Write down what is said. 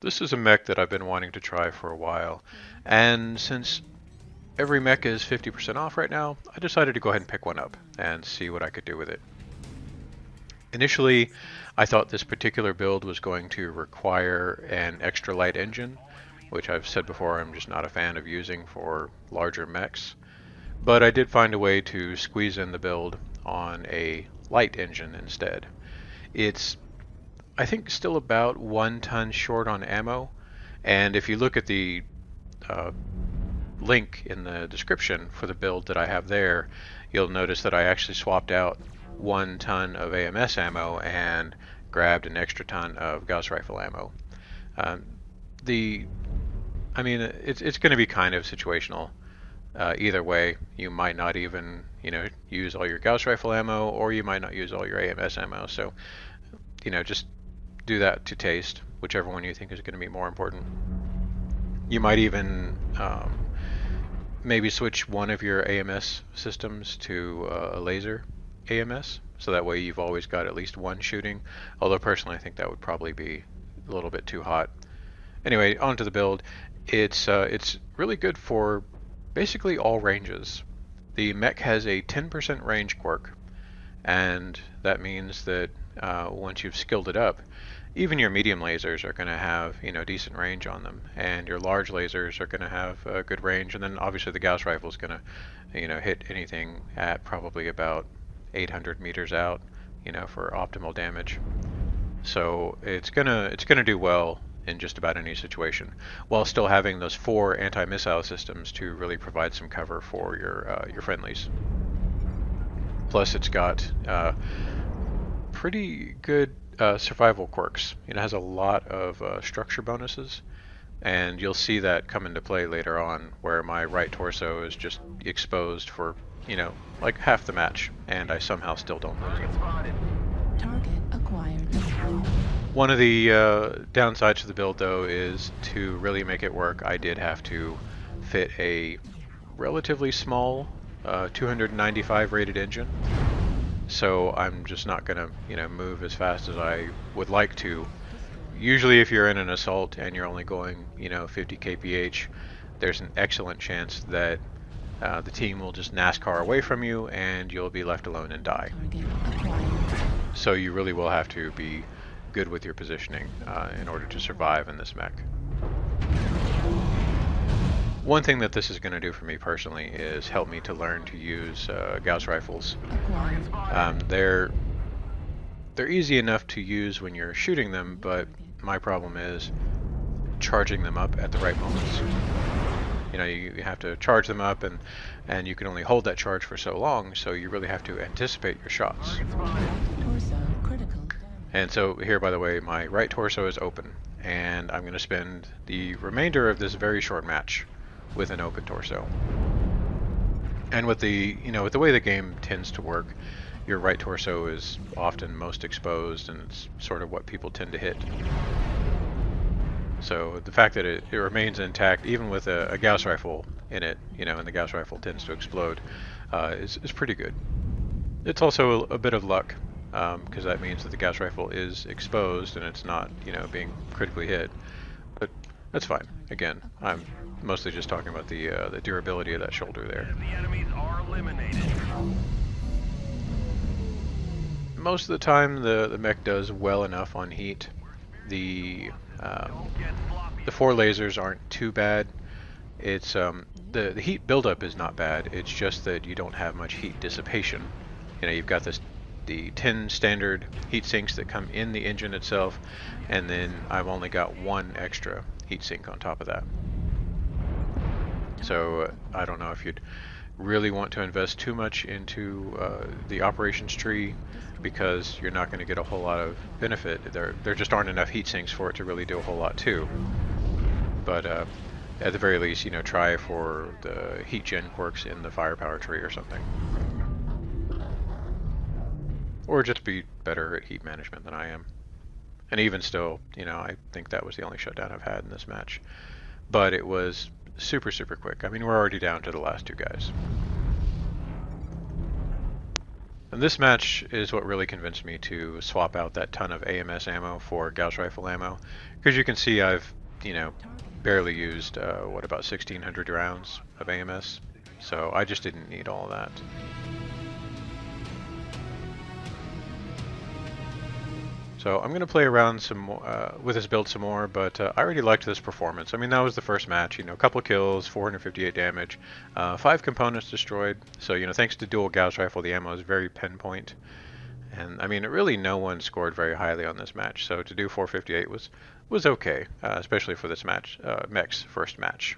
This is a mech that I've been wanting to try for a while, and since every mech is 50% off right now, I decided to go ahead and pick one up and see what I could do with it. Initially, I thought this particular build was going to require an extra light engine, which I've said before I'm just not a fan of using for larger mechs, but I did find a way to squeeze in the build on a light engine instead. It's, I think, still about 1 ton short on ammo, and if you look at the uh, link in the description for the build that I have there, you'll notice that I actually swapped out 1 ton of AMS ammo and grabbed an extra ton of Gauss rifle ammo. Um, the, I mean, it's going to be kind of situational. Either way, you might not even, use all your Gauss rifle ammo, or you might not use all your AMS ammo. So, just do that to taste, whichever one you think is going to be more important. You might even maybe switch one of your AMS systems to a laser AMS, so that way you've always got at least one shooting. Although personally, I think that would probably be a little bit too hot. Anyway, on to the build. It's really good for basically all ranges. The mech has a 10% range quirk, and that means that once you've skilled it up, even your medium lasers are going to have decent range on them, and your large lasers are going to have good range, and then obviously the Gauss rifle is going to hit anything at probably about 800 meters out, for optimal damage. So it's gonna do well in just about any situation, while still having those 4 anti-missile systems to really provide some cover for your friendlies. Plus, it's got pretty good survival quirks. It has a lot of structure bonuses, and you'll see that come into play later on, where my right torso is just exposed for, like half the match, and I somehow still don't lose it. Target acquired. One of the downsides to the build, though, is to really make it work, I did have to fit a relatively small 295 rated engine. So I'm just not going to, move as fast as I would like to. Usually if you're in an assault and you're only going, 50 kph, there's an excellent chance that the team will just NASCAR away from you and you'll be left alone and die. So you really will have to be good with your positioning in order to survive in this mech. One thing that this is going to do for me personally is help me to learn to use Gauss rifles. They're easy enough to use when you're shooting them, but my problem is charging them up at the right moments. You have to charge them up, and you can only hold that charge for so long, so you really have to anticipate your shots. And so here, by the way, my right torso is open, and I'm going to spend the remainder of this very short match with an open torso. And with with the way the game tends to work, your right torso is often most exposed, and it's sort of what people tend to hit. So the fact that it remains intact, even with a Gauss rifle in it, and the Gauss rifle tends to explode, is pretty good. It's also a bit of luck, because that means that the Gauss rifle is exposed and it's not, being critically hit. But that's fine. Again, I'm mostly just talking about the durability of that shoulder there. The enemies are eliminated. Most of the time, the mech does well enough on heat. The 4 lasers aren't too bad. It's the heat buildup is not bad. It's just that you don't have much heat dissipation. You've got the 10 standard heat sinks that come in the engine itself, and then I've only got 1 extra heat sink on top of that. So I don't know if you'd really want to invest too much into the operations tree, because you're not going to get a whole lot of benefit. There just aren't enough heat sinks for it to really do a whole lot too. But at the very least, try for the heat gen quirks in the firepower tree or something. Or just be better at heat management than I am. And even still, I think that was the only shutdown I've had in this match. But it was super, super quick. I mean, we're already down to the last 2 guys. And this match is what really convinced me to swap out that ton of AMS ammo for Gauss rifle ammo, because you can see I've, you know, barely used what, about 1,600 rounds of AMS, so I just didn't need all that. So I'm going to play around some more, with this build some more, but I already liked this performance. I mean, that was the first match, you know, a couple kills, 458 damage, 5 components destroyed. So, you know, thanks to dual Gauss rifle, the ammo is very pinpoint. And I mean, really no one scored very highly on this match. So to do 458 was okay, especially for this match, Mech's first match.